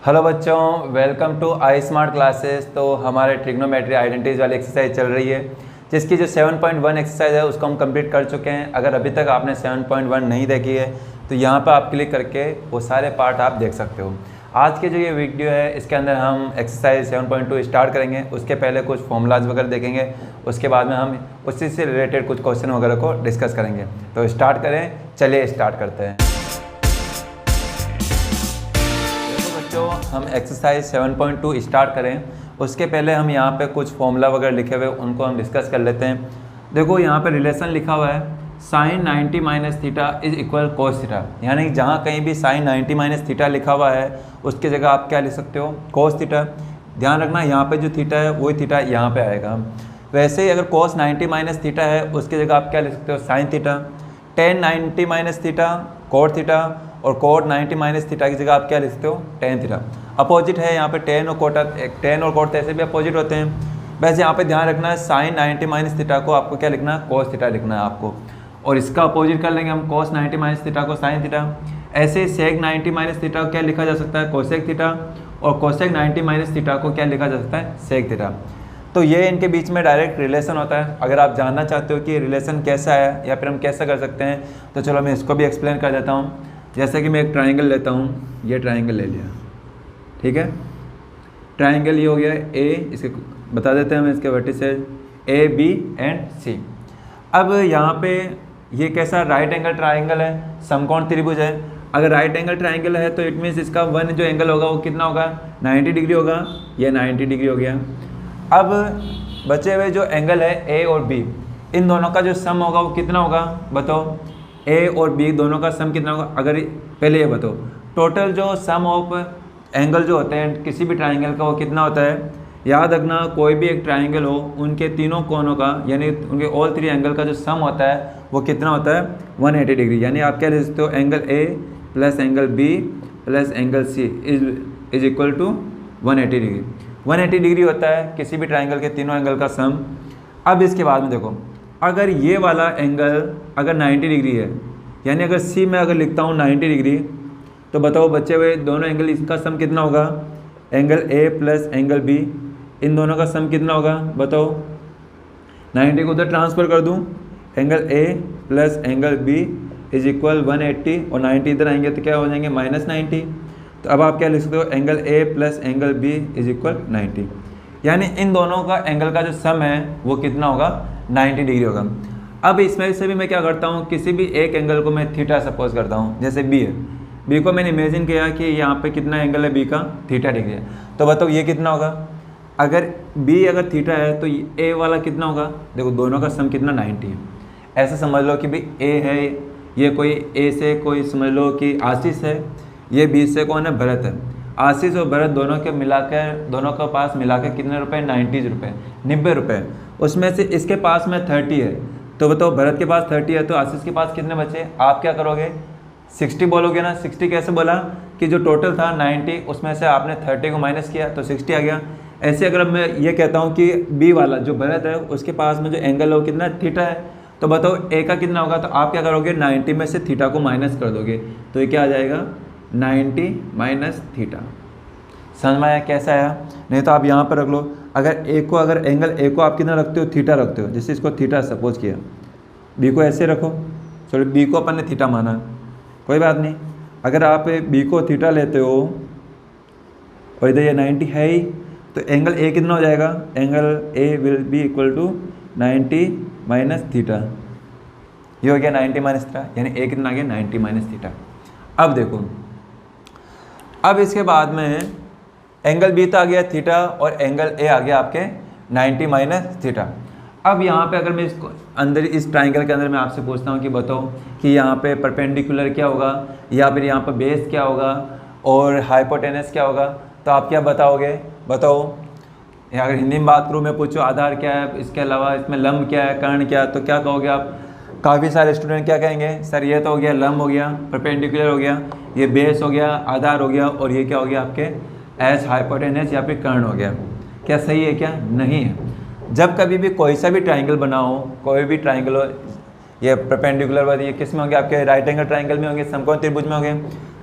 Hello बच्चों, welcome to I smart classes. तो हमारे ट्रिग्नोमेट्री आइडेंटिटीज वाली एक्सरसाइज चल रही है, जिसकी जो 7.1 एक्सरसाइज है उसको हम कंप्लीट कर चुके हैं। अगर अभी तक आपने 7.1 नहीं देखी है तो यहाँ पर आप क्लिक करके वो सारे पार्ट आप देख सकते हो। आज के जो ये वीडियो है इसके अंदर हम एक्सरसाइज 7.2 स्टार्ट करेंगे। उसके पहले कुछ फॉर्मूलाज वगैरह देखेंगे, उसके बाद में हम उसी से रिलेटेड कुछ क्वेश्चन वगैरह को डिस्कस करेंगे। तो स्टार्ट करें, चलिए स्टार्ट करते हैं। जो हम एक्सरसाइज 7.2 स्टार्ट करें उसके पहले हम यहाँ पे कुछ फॉर्मूला वगैरह लिखे हुए उनको हम डिस्कस कर लेते हैं। देखो यहाँ पे रिलेशन लिखा हुआ है sine 90 minus theta is equal cos theta, यानी जहाँ कहीं भी साइन 90 माइनस थीटा लिखा हुआ है उसकी जगह आप क्या लिख सकते हो, कोस थीटा। ध्यान रखना यहाँ पे जो थीटा है वही थीटा यहाँ पे आएगा। वैसे ही अगर कोस 90 माइनस थीटा है उसकी जगह आप क्या लिख सकते हो, sine theta. Ten 90 minus theta cot theta, और कोट 90 माइनस थीटा की जगह आप क्या लिख सकते हो, टेन थीटा। अपोजिट है यहाँ पे टेन और कोट ऐसे भी अपोजिट होते हैं। वैसे यहाँ पे ध्यान रखना है साइन 90 माइनस थीटा को आपको क्या लिखना है, कोस थीटा लिखना है आपको, और इसका अपोजिट कर लेंगे हम कोस 90 माइनस थीटा को साइन थीटा। ऐसे ही सेक 90 माइनस थीटा को क्या लिखा जा सकता है, कोसेक थीटा, और कोसेक 90 माइनस थीटा को क्या लिखा जा सकता है, सेक थीटा। तो ये इनके बीच में डायरेक्ट रिलेशन होता है। अगर आप जानना चाहते हो कि रिलेशन कैसा है या फिर हम कैसा कर सकते हैं तो चलो मैं इसको भी एक्सप्लेन कर देता हूँ। जैसे कि मैं एक ट्राइंगल लेता हूँ, ये ट्राइंगल ले लिया, ठीक है। ट्राइंगल ये हो गया ए, इसके बता देते हैं हम इसके वर्टिसेस ए बी एंड सी। अब यहाँ पे ये कैसा राइट एंगल ट्राइंगल है, समकोण त्रिभुज है। अगर राइट एंगल ट्राइंगल है तो इट मीन्स इसका वन जो एंगल होगा वो कितना होगा, 90 डिग्री होगा। ये 90 डिग्री हो गया। अब बचे हुए जो एंगल है ए और बी, इन दोनों का जो सम होगा वो कितना होगा, बताओ। ए और बी दोनों का सम कितना होगा, अगर पहले ये बताओ टोटल जो सम ऑफ एंगल जो होते हैं किसी भी ट्राइंगल का वो कितना होता है। याद रखना कोई भी एक ट्राइंगल हो उनके तीनों कोनों का यानी उनके ऑल थ्री एंगल का जो सम होता है वो कितना होता है, 180 डिग्री। यानी आप क्या लिख सकते हो, angle A plus angle B plus angle C is equal to 180 degree. 180 degree होता है किसी भी ट्राइंगल के तीनों एंगल का सम। अब इसके बाद में देखो, अगर ये वाला एंगल अगर 90 डिग्री है, यानी अगर सी में अगर लिखता हूँ 90 डिग्री, तो बताओ बच्चे हुए दोनों एंगल इसका सम कितना होगा, angle A plus angle B, इन दोनों का सम कितना होगा बताओ। 90 को उधर ट्रांसफ़र कर दूँ, angle A plus angle B is equal 180, और 90 इधर आएंगे तो क्या हो जाएंगे, -90। तो अब आप क्या लिख सकते हो, angle A plus angle B is equal 90। यानी इन दोनों का एंगल का जो सम है वो कितना होगा, 90 डिग्री होगा। अब इसमें से भी मैं क्या करता हूँ, किसी भी एक एंगल को मैं थीटा सपोज करता हूँ। जैसे बी है, बी को मैंने इमेजिन किया कि यहाँ पे कितना एंगल है बी का, थीटा डिग्री है। तो बताओ ये कितना होगा, अगर बी अगर थीटा है तो ए वाला कितना होगा, देखो दोनों का सम कितना 90 है। ऐसे समझ लो कि भाई ए है, ये कोई ए से कोई समझ लो कि आशीष है, ये बी से कौन है, भरत है। आशीष और भरत दोनों के मिलाकर, दोनों के पास मिलाकर कितने रुपए, 90 रुपये, 90 रुपये। उसमें से इसके पास में 30 है, तो बताओ भरत के पास 30 है तो आशीष के पास कितने बचे। आप क्या करोगे, 60 बोलोगे ना। 60 कैसे बोला कि जो टोटल था 90 उसमें से आपने 30 को माइनस किया तो 60 आ गया। ऐसे अगर मैं ये कहता हूँ कि बी वाला जो भरत है उसके पास में जो एंगल है वो कितना, थीटा है, तो बताओ ए का कितना होगा। तो आप क्या करोगे, 90 में से थीटा को माइनस कर दोगे, तो ये क्या आ जाएगा, 90 माइनस थीटा। समझ में आया कैसा आया। नहीं तो आप यहाँ पर रख लो, अगर ए को, अगर एंगल ए को आप कितना रखते हो, थीटा रखते हो, जैसे इसको थीटा सपोज किया, बी को ऐसे रखो, चलो बी को अपन ने थीटा माना, कोई बात नहीं। अगर आप बी को थीटा लेते हो और इधर ये 90 है ही, तो एंगल ए कितना हो जाएगा, angle A will be equal to 90 minus theta. ये हो गया 90 माइनस थीटा, यानी ए कितना आ गया, 90 माइनस थीटा। अब देखो, अब इसके बाद में एंगल बी तो आ गया थीटा और एंगल ए आ गया आपके 90 माइनस थीटा। अब यहाँ पे अगर मैं इसको अंदर इस ट्राइंगल के अंदर मैं आपसे पूछता हूँ कि बताओ कि यहाँ पे परपेंडिकुलर क्या होगा या फिर यहाँ पे बेस क्या होगा और हाइपोटेनस क्या होगा, तो आप क्या बताओगे, बताओ। अगर हिंदी में बात करूँ, मैं पूछूँ आधार क्या है, इसके अलावा इसमें लंब क्या है, कर्ण क्या है, तो क्या कहोगे आप। काफ़ी सारे स्टूडेंट क्या कहेंगे, सर ये तो हो गया लंब हो गया, परपेंडिकुलर हो गया, ये बेस हो गया, आधार हो गया, और ये क्या हो गया आपके एच हाइपोटेनस या फिर कर्ण हो गया। क्या सही है, क्या नहीं है। जब कभी भी कोई सा भी ट्राइंगल बनाओ, कोई भी ट्राइंगल हो, ये परपेंडिकुलर वाली ये किस में होंगे, आपके राइट एंगल ट्राइंगल में होंगे, समकोण त्रिभुज में होंगे।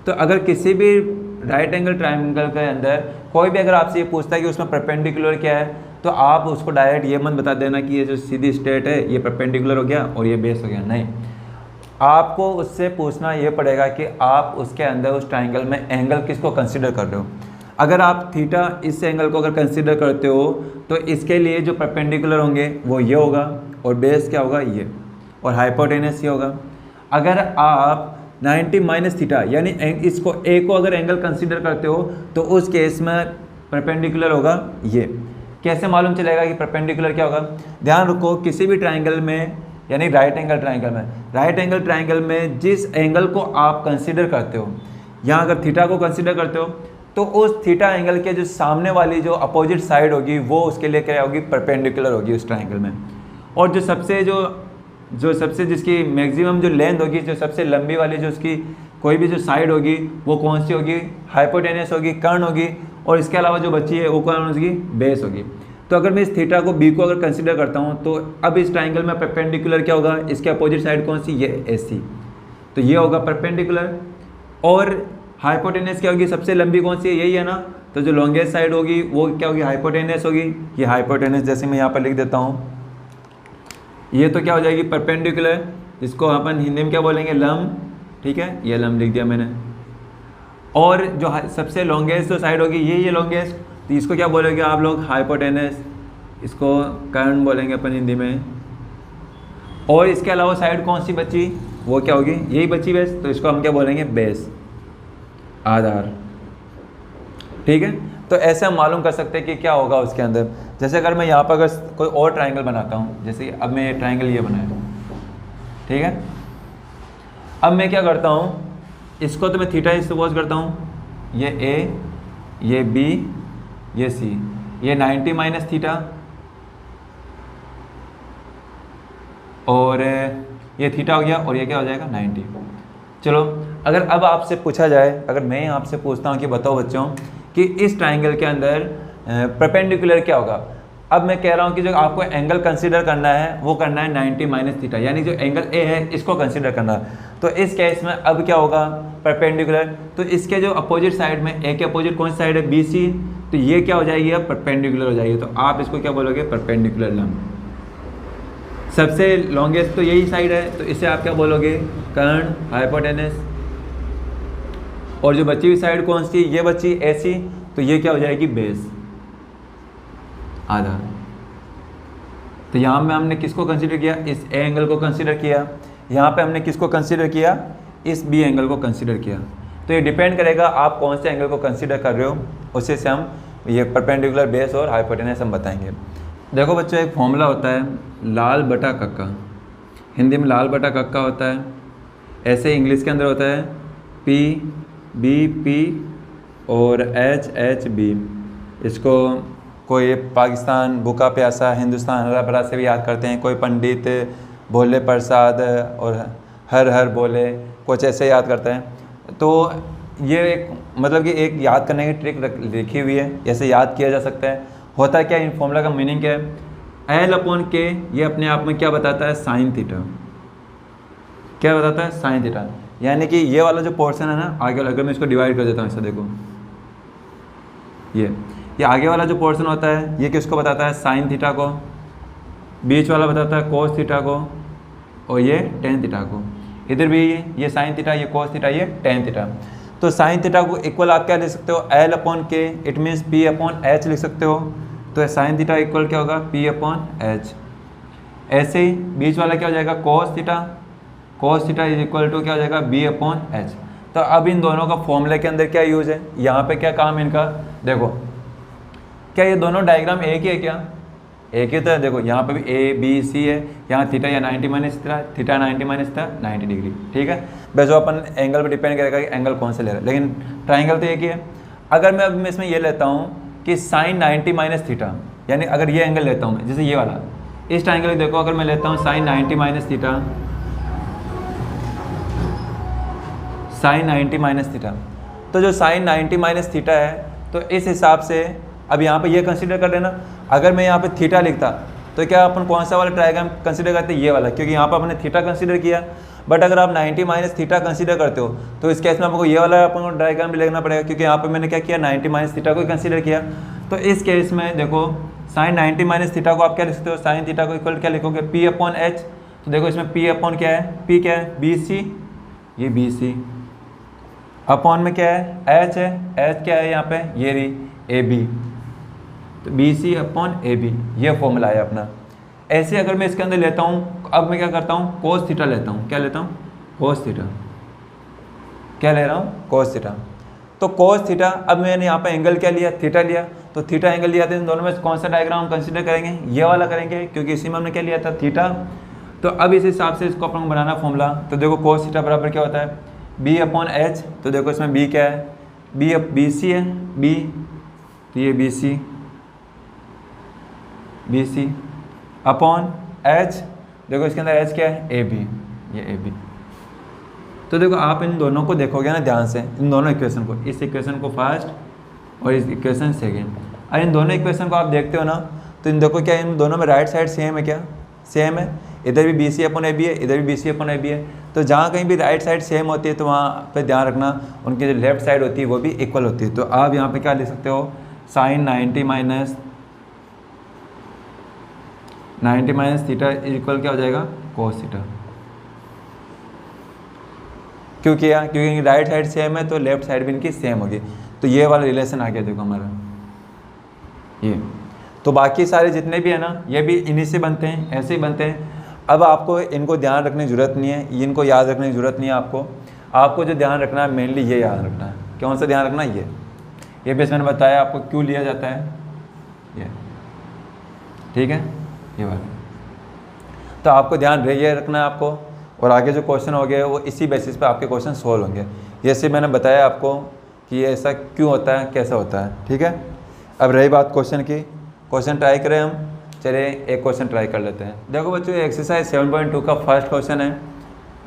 तो अगर किसी भी राइट एंगल ट्राइंगल के अंदर कोई भी अगर आपसे ये पूछता है कि उसमें परपेंडिकुलर क्या है, तो आप उसको डायरेक्ट ये मत बता देना कि ये जो सीधी स्ट्रेट है ये परपेंडिकुलर हो गया और ये बेस हो गया। नहीं, आपको उससे पूछना ये पड़ेगा कि आप उसके अंदर उस ट्राइंगल में एंगल किसको कंसिडर कर रहे हो। अगर आप थीटा इस एंगल को अगर कंसिडर करते हो तो इसके लिए जो परपेंडिकुलर होंगे वो ये होगा और बेस क्या होगा ये, और हाइपोटेनस ये होगा। अगर आप 90 माइनस थीटा यानी इसको ए को अगर एंगल कंसिडर करते हो तो उस केस में परपेंडिकुलर होगा ये। कैसे मालूम चलेगा कि परपेंडिकुलर क्या होगा? ध्यान रखो, किसी भी ट्राइंगल में यानी राइट एंगल ट्राइंगल में जिस एंगल को आप कंसिडर करते हो, यहाँ अगर थीटा को कंसिडर करते हो तो उस थीटा एंगल के जो सामने वाली जो अपोजिट साइड होगी वो उसके लिए क्या होगी? परपेंडिकुलर होगी उस ट्राइंगल में। और जो सबसे जिसकी मैक्सिमम जो लेंथ होगी, जो सबसे लंबी वाली जो उसकी कोई भी जो साइड होगी वो कौन सी होगी? हाइपोटेनस होगी, कर्ण होगी। और इसके अलावा जो बची है वो कौन होगी? बेस होगी। तो अगर मैं इस थीटा को बी को अगर कंसिडर करता हूँ तो अब इस ट्राइंगल में परपेंडिकुलर क्या होगा? इसके अपोजिट साइड कौन सी? ये एसी, तो ये होगा परपेंडिकुलर। और हाइपोटेनस क्या होगी? सबसे लंबी कौन सी है? यही है ना। तो जो लॉन्गेस्ट साइड होगी वो क्या होगी? हाइपोटेनस होगी। ये हाइपोटेनस जैसे मैं यहाँ पर लिख देता हूँ, ये तो क्या हो जाएगी? परपेंडिकुलर, जिसको अपन हिंदी में क्या बोलेंगे? लंब। ठीक है, ये लंब लिख दिया मैंने। और जो सबसे लॉन्गेस्ट जो साइड होगी ये लॉन्गेस्ट, तो इसको क्या बोलेंगे आप लोग? हाइपोटेनस। इसको कर्ण बोलेंगे अपन हिंदी में। और इसके अलावा साइड कौन सी बची? वो क्या होगी? यही बची बेस, तो इसको हम क्या बोलेंगे? बेस, आधार। ठीक है, तो ऐसे हम मालूम कर सकते हैं कि क्या होगा उसके अंदर। जैसे अगर मैं यहाँ पर अगर कोई और ट्राइंगल बनाता हूँ, जैसे अब मैं ट्राइंगल ये बनाया, ठीक है। अब मैं क्या करता हूँ, इसको तो मैं थीटा सपोज करता हूँ, ये ए, ये बी, ये सी, ये 90 माइनस थीटा, और ये थीटा हो गया, और ये क्या हो जाएगा? 90। चलो, अगर अब आपसे पूछा जाए, अगर मैं आपसे पूछता हूँ कि बताओ बच्चों कि इस ट्राइंगल के अंदर परपेंडिकुलर क्या होगा। अब मैं कह रहा हूँ कि जो आपको एंगल कंसीडर करना है वो करना है 90 माइनस थीटा, यानी जो एंगल ए है इसको कंसीडर करना है। तो इस केस में अब क्या होगा? परपेंडिकुलर। तो इसके जो अपोजिट साइड में, ए के अपोजिट कौन सी साइड है? बी सी, तो ये क्या हो जाएगी? अब परपेंडिकुलर हो जाएगी। तो आप इसको क्या बोलोगे? परपेंडिकुलर लंब। सबसे लॉन्गेस्ट तो यही साइड है, तो इसे आप क्या बोलोगे? कर्ण, हाइपोटेनस। और जो बची हुई साइड कौन सी? ये बची ऐसी, तो ये क्या हो जाएगी? बेस, आधार। तो यहाँ में हमने किसको कंसीडर किया? इस ए एंगल को कंसीडर किया। यहाँ पे हमने किसको कंसीडर किया? इस बी एंगल को कंसीडर किया। तो ये डिपेंड करेगा आप कौन से एंगल को कंसीडर कर रहे हो, उसी से हम ये परपेंडिकुलर, बेस और हाइपोटेनस हम बताएंगे। देखो बच्चों, एक फॉर्मूला होता है लाल बटा कक्का, हिंदी में लाल बटा कक्का होता है, ऐसे इंग्लिश के अंदर होता है पी बी पी और एच एच बी। इसको कोई पाकिस्तान भूखा प्यासा, हिंदुस्तान हरा भरा से भी याद करते हैं, कोई पंडित भोले प्रसाद और हर हर बोले, कुछ ऐसे याद करते हैं। तो ये एक मतलब कि एक याद करने की ट्रिक लिखी हुई है, ऐसे याद किया जा सकता है। होता क्या, इन फॉर्मूला का मीनिंग क्या है? एल अपॉन के, ये अपने आप में क्या बताता है? Sine theta. क्या बताता है? Sine theta. यानी कि ये वाला जो पोर्शन है ना, आगे अगर मैं इसको डिवाइड कर देता हूँ, ऐसा देखो, ये आगे वाला जो पोर्शन होता है ये किसको बताता है? साइन थीटा को। बीच वाला बताता है कोस थीटा को, और ये टेन थीटा को। इधर भी ये साइन थीटा, ये कोस थीटा, ये टेन थीटा। तो साइन थीटा को इक्वल आप क्या लिख सकते हो? L upon K, it means P upon H लिख सकते हो। तो साइन थीटा इक्वल क्या होगा? P upon H. ऐसे ही बीच वाला क्या हो जाएगा? Cos theta, cos theta is equal to क्या हो जाएगा? B upon H. तो अब इन दोनों का फॉर्मूले के अंदर क्या यूज़ है, यहाँ पे क्या काम है इनका? देखो, क्या ये दोनों डायग्राम एक ही है? क्या एक ही तो है। देखो यहाँ पे भी ए बी सी है, यहाँ थीटा या 90 minus theta 90 minus theta 90 degree. ठीक है, बस जो अपन एंगल पर डिपेंड करेगा कि एंगल कौन से ले रहा है, लेकिन ट्राइंगल तो एक ही है। अगर मैं अब इसमें ये लेता हूँ कि साइन 90 माइनस थीटा, यानी अगर ये एंगल लेता हूँ मैं, जैसे ये वाला, इस ट्राइंगल देखो, अगर मैं लेता हूँ sine 90 minus theta, sine 90 minus theta, तो जो साइन 90 माइनस थीटा है, तो इस हिसाब से अब यहाँ पे ये कंसीडर कर लेना। अगर मैं यहाँ पे थीटा लिखता तो क्या अपन कौन सा वाला ट्रायग्राम कंसीडर करते हैं, ये वाला, क्योंकि यहाँ पर आपने थीटा कंसीडर किया। बट अगर आप 90 माइनस थीटा कंसीडर करते हो तो इस केस में आपको ये वाला अपन को डायग्राम भी लिखना पड़ेगा, क्योंकि यहाँ पे मैंने क्या किया 90 माइनस थीटा को कंसीडर किया। तो इस केस में देखो साइन 90 माइनस थीटा को आप क्या लिख सकते हो, साइन थीटा को इक्वल क्या लिखोगे, पी अपॉन एच। तो देखो इसमें पी अपॉन क्या है, पी क्या है बी सी, ये बी सी, अपॉन में क्या है एच है, एच क्या है यहाँ पे ये रही ए बी, तो B C upon A B, ये फॉर्मूला है अपना। ऐसे अगर मैं इसके अंदर लेता हूँ, अब मैं क्या करता हूँ कोस थीटा लेता हूँ, क्या लेता हूँ कोस थीटा, क्या ले रहा हूँ कोस थीटा। तो कोस थीटा, अब मैंने यहाँ पे एंगल क्या लिया, थीटा लिया, तो थीटा एंगल लिया था, इन दोनों में कौन सा डायग्राम कंसीडर करेंगे, ये वाला करेंगे, क्योंकि इसी में हमने क्या लिया था थीटा। तो अब इस हिसाब से इसको अपन को बनाना फॉर्मूला। तो देखो कोस थीटा बराबर क्या होता है, बी अपॉन एच। तो देखो इसमें बी क्या है, बी सी है, बी, तो ये बी सी अपॉन एच, देखो इसके अंदर एच क्या है ए बी, ये ए बी। तो देखो आप इन दोनों को देखोगे ना ध्यान से, इन दोनों इक्वेशन को, इस इक्वेशन को फर्स्ट और इस इक्वेशन सेकेंड, और इन दोनों इक्वेशन को आप देखते हो ना, तो इन देखो क्या इन दोनों में राइट साइड सेम है, क्या सेम है, इधर भी B C upon A B है, इधर भी B C upon A B है। तो जहाँ कहीं भी राइट साइड सेम होती है तो वहाँ पे ध्यान रखना उनकी जो लेफ्ट साइड होती है वो भी इक्वल होती है। तो आप यहाँ पे क्या लिख सकते हो, साइन 90 माइनस थीटा इक्वल क्या हो जाएगा कोस थीटा। क्यों किया, क्योंकि राइट साइड सेम है तो लेफ्ट साइड भी इनकी सेम होगी। तो ये वाला रिलेशन आ गया देखो हमारा ये। तो बाकी सारे जितने भी है ना ये भी इन्हीं से बनते हैं, ऐसे ही बनते हैं। अब आपको इनको ध्यान रखने की ज़रूरत नहीं है, इनको याद रखने की ज़रूरत नहीं है आपको जो ध्यान रखना है मेनली ये याद रखना है। कौन सा ध्यान रखना है, ये बेस मैंने बताया आपको क्यों लिया जाता है ये, ठीक है ये वाला। तो आपको ध्यान ये रखना है आपको, और आगे जो क्वेश्चन हो गए वो इसी बेसिस पे आपके क्वेश्चन सोल्व होंगे। जैसे मैंने बताया आपको कि ये ऐसा क्यों होता है, कैसा होता है, ठीक है। अब रही बात क्वेश्चन की, क्वेश्चन ट्राई करें हम, चलिए एक क्वेश्चन ट्राई कर लेते हैं। देखो बच्चों एक्सरसाइज 7.2 का फर्स्ट क्वेश्चन है,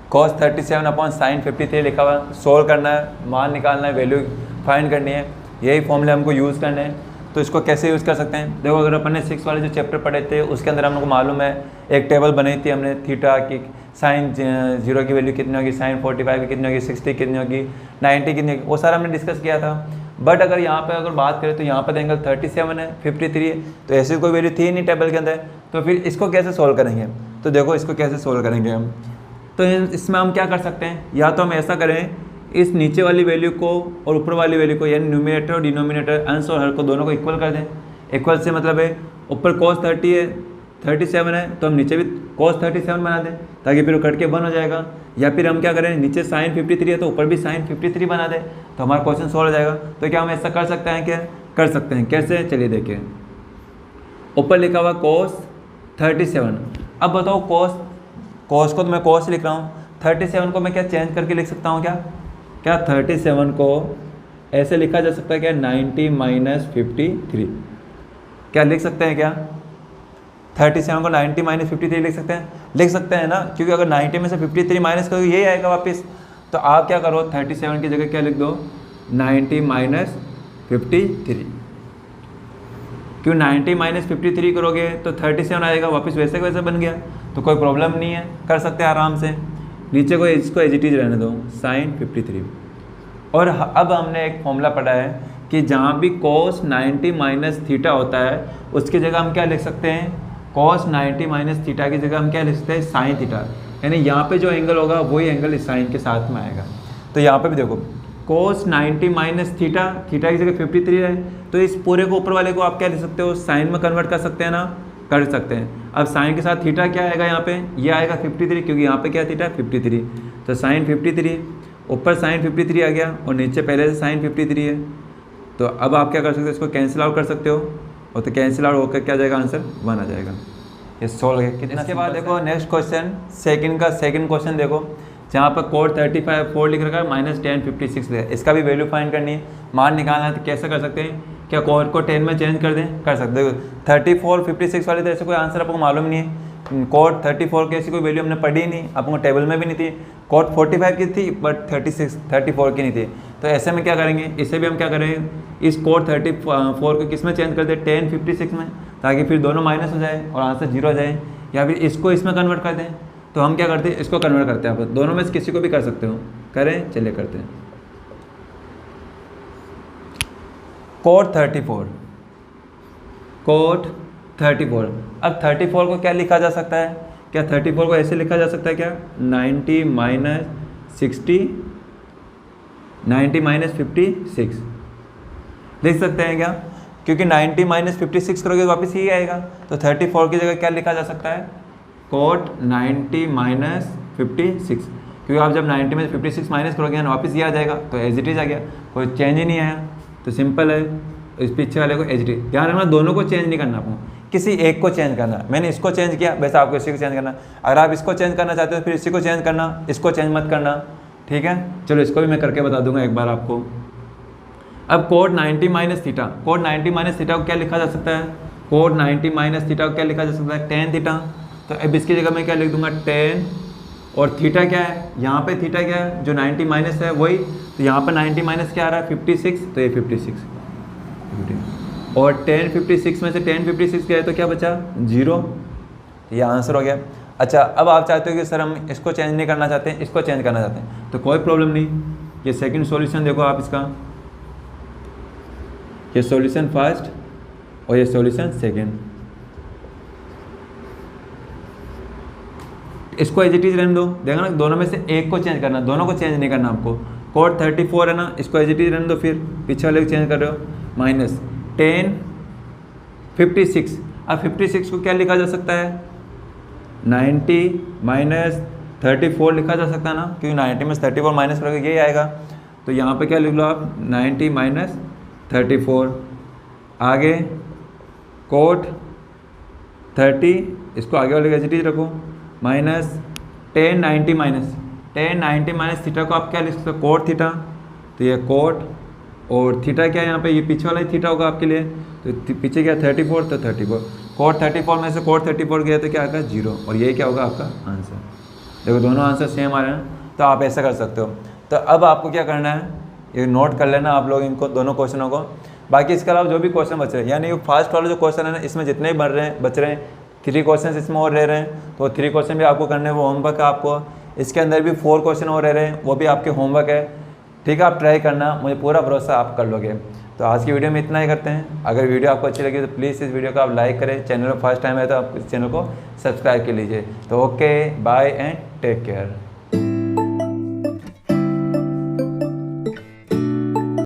cos 37 अपॉन साइन 53 लिखा हुआ है, सोल्व करना है, मान निकालना है, वैल्यू फाइंड करनी है, यही फॉर्मूले हमको यूज़ करने हैं। तो इसको कैसे यूज़ कर सकते हैं, देखो अगर अपन ने 6 वाले जो चैप्टर पढ़े थे उसके अंदर हमको मालूम है एक टेबल बनाई थी हमने, थीटा की साइन 0 की वैल्यू कितनी होगी, साइन 45 की कितनी होगी, 60 कितनी होगी, 90 कितनी होगी, वो सारा हमने डिस्कस किया था। बट अगर यहाँ पे अगर बात करें तो यहाँ पर एंगल 37 है, 53 है, तो ऐसी कोई वैल्यू थी नहीं टेबल के अंदर, तो फिर इसको कैसे सोल्व करेंगे। तो देखो इसको कैसे सोल्व करेंगे हम, तो इसमें हम क्या कर सकते हैं, या तो हम ऐसा करें इस नीचे वाली वैल्यू को और ऊपर वाली वैल्यू को, यानी न्यूमिनेटर और डिनोमिनेटर अंश और हर को दोनों को इक्वल कर दें। इक्वल से मतलब है ऊपर cos 30 है, 37 है, तो हम नीचे भी cos 37 बना दें ताकि फिर वो कट के 1 हो जाएगा। या फिर हम क्या करें, नीचे साइन 53 है तो ऊपर भी साइन 53 बना दें, तो हमारा क्वेश्चन सॉल्व हो जाएगा। तो क्या हम ऐसा कर सकते हैं, क्या कर सकते हैं, कैसे, चलिए देखिए। ऊपर लिखा हुआ cos 37, अब बताओ cos को तो मैं cos लिख रहा हूँ, 37 को मैं क्या चेंज करके लिख सकता हूँ, क्या 37 को ऐसे लिखा जा सकता है क्या 90 माइनस 53, क्या लिख सकते हैं, क्या 37 को 90 माइनस 53 लिख सकते हैं ना, क्योंकि अगर 90 में से 53 माइनस करोगे यही आएगा वापस। तो आप क्या करो 37 की जगह क्या लिख दो 90 माइनस 53, क्यों 90 माइनस 53 करोगे तो 37 आएगा वापस, वैसे वैसे बन गया, तो कोई प्रॉब्लम नहीं है, कर सकते हैं आराम से। नीचे को इसको एज इट इज रहने दो साइन 53। और अब हमने एक फॉर्मूला पढ़ा है कि जहाँ भी cos 90 माइनस थीटा होता है उसकी जगह हम क्या लिख सकते हैं, cos 90 माइनस थीटा की जगह हम क्या लिख सकते हैं साइन थीटा, यानी यहाँ पे जो एंगल होगा वही एंगल इस साइन के साथ में आएगा। तो यहाँ पे भी देखो cos 90 माइनस थीटा की जगह 53 है, तो इस पूरे को ऊपर वाले को आप क्या लिख सकते हो, साइन में कन्वर्ट कर सकते हैं ना, कर सकते हैं। अब साइन के साथ थीटा क्या आएगा, यहाँ पे ये आएगा 53, क्योंकि यहाँ पे क्या थीटा 53, तो साइन 53, ऊपर साइन 53 आ गया और नीचे पहले से साइन 53 है। तो अब आप क्या कर सकते हो, इसको कैंसिल आउट कर सकते हो, और तो कैंसिल आउट होकर क्या जाएगा, आंसर 1 आ जाएगा। ये सोल्व है कितना। इसके बाद देखो नेक्स्ट क्वेश्चन, सेकंड क्वेश्चन देखो, जहाँ पर कोड 35 लिख रखा है माइनस 10 56 लिखा है, इसका भी वैल्यू फाइंड करनी है, मान निकालना है। तो कैसे कर सकते हैं, क्या कोड को 10 में चेंज कर दें, कर सकते हो। 34 56 वाले तो ऐसे कोई आंसर आपको मालूम नहीं है, कोड 34 की ऐसी कोई वैल्यू हमने पढ़ी नहीं, आपको टेबल में भी नहीं थी। कोड 45 की थी बट 34 की नहीं थी। तो ऐसे में क्या करेंगे, इसे भी हम क्या करेंगे, इस कोड 34 को किस में चेंज कर दें 10 56 में, ताकि फिर दोनों माइनस हो जाए और आंसर 0 हो जाए, या फिर इसको इसमें कन्वर्ट कर दें। तो हम क्या करते हैं, इसको कन्वर्ट करते हैं। आप दोनों में से किसी को भी कर सकते हो, करें, चलिए करते हैं। Cot 34, cot 34। अब 34 को क्या लिखा जा सकता है, क्या 34 को ऐसे लिखा जा सकता है क्या, 90 माइनस 60, 90 माइनस 56 लिख सकते हैं क्या, क्योंकि 90 माइनस 56 करोगे तो वापस यही आएगा। तो 34 की जगह क्या लिखा जा सकता है, कोट 90 माइनस 56, क्योंकि आप जब 90 में 56 माइनस करोगे ना वापस ये आ जाएगा, तो एज इट इज आ गया, कोई चेंज ही नहीं आया। तो सिंपल है, इस पीछे वाले को एज इट इज। ध्यान रखना दोनों को चेंज नहीं करना, आपको किसी एक को चेंज करना। मैंने इसको चेंज किया, वैसे आपको इसी को चेंज करना। अगर आप इसको चेंज करना चाहते हो फिर इसी को चेंज करना, इसको चेंज मत करना, ठीक है। चलो इसको भी मैं करके बता दूंगा एक बार आपको। अब cot 90 minus theta, cot 90 minus theta को क्या लिखा जा सकता है, कोट 90 माइनस थीटा को क्या लिखा जा सकता है, टेन थीटा। तो अब इसकी जगह मैं क्या लिख दूंगा, टेन, और थीटा क्या है, यहाँ पे थीटा क्या है, जो 90 माइनस है वही, तो यहाँ पर 90 माइनस क्या आ रहा है, 56, तो ये 56, और 10 56 में से 10 56 गया तो क्या बचा, 0, ये आंसर हो गया। अच्छा, अब आप चाहते हो कि सर हम इसको चेंज नहीं करना चाहते हैं, इसको चेंज करना चाहते हैं, तो कोई प्रॉब्लम नहीं। ये सेकंड सॉल्यूशन देखो आप इसका, ये सॉल्यूशन फर्स्ट और ये सॉल्यूशन सेकंड। इसको एज इट इज रहने दो, देखा ना, दोनों में से एक को चेंज करना, दोनों को चेंज नहीं करना आपको। कोट 34 है ना, इसको एज इट इज रहने दो, फिर पीछे वाले को चेंज कर रहे हो, माइनस 10 56। अब 56 को क्या लिखा जा सकता है, 90 माइनस 34 लिखा जा सकता है ना, क्योंकि 90 में 34 माइनस करोगे यही आएगा। तो यहाँ पे क्या लिख लो आप, 90 माइनस 34, आगे कोट 30, इसको आगे वाले एज इट इज रखो, माइनस 10 90 माइनस 10 90 माइनस थीटा को आप क्या लिख सकते हो, कोट थीटा। तो ये कोट, और थीटा क्या है यहाँ पे, ये पीछे वाला ही थीटा होगा आपके लिए, तो पीछे क्या 34, तो 34, कोट 34 में से कोट 34 गया तो क्या आएगा, 0, और यही क्या होगा आपका आंसर। देखो दोनों आंसर सेम आ रहे हैं, तो आप ऐसा कर सकते हो। तो अब आपको क्या करना है, ये नोट कर लेना आप लोग इनको, दोनों क्वेश्चनों को। बाकी इसके अलावा जो भी क्वेश्चन बच रहे हैं, यानी फर्स्ट वाले जो क्वेश्चन है ना, इसमें जितने भी बच रहे हैं 3 क्वेश्चन इसमें और रह रहे हैं, तो 3 क्वेश्चन भी आपको करने हैं, वो होमवर्क है आपको। इसके अंदर भी 4 क्वेश्चन और रह रहे हैं, वो भी आपके होमवर्क है, ठीक है। आप ट्राई करना, मुझे पूरा भरोसा आप कर लोगे। तो आज की वीडियो में इतना ही करते हैं। अगर वीडियो आपको अच्छी लगी तो प्लीज़ इस वीडियो को आप लाइक करें, चैनल में फर्स्ट टाइम है तो आप इस चैनल को सब्सक्राइब कर लीजिए। तो okay, bye and take care.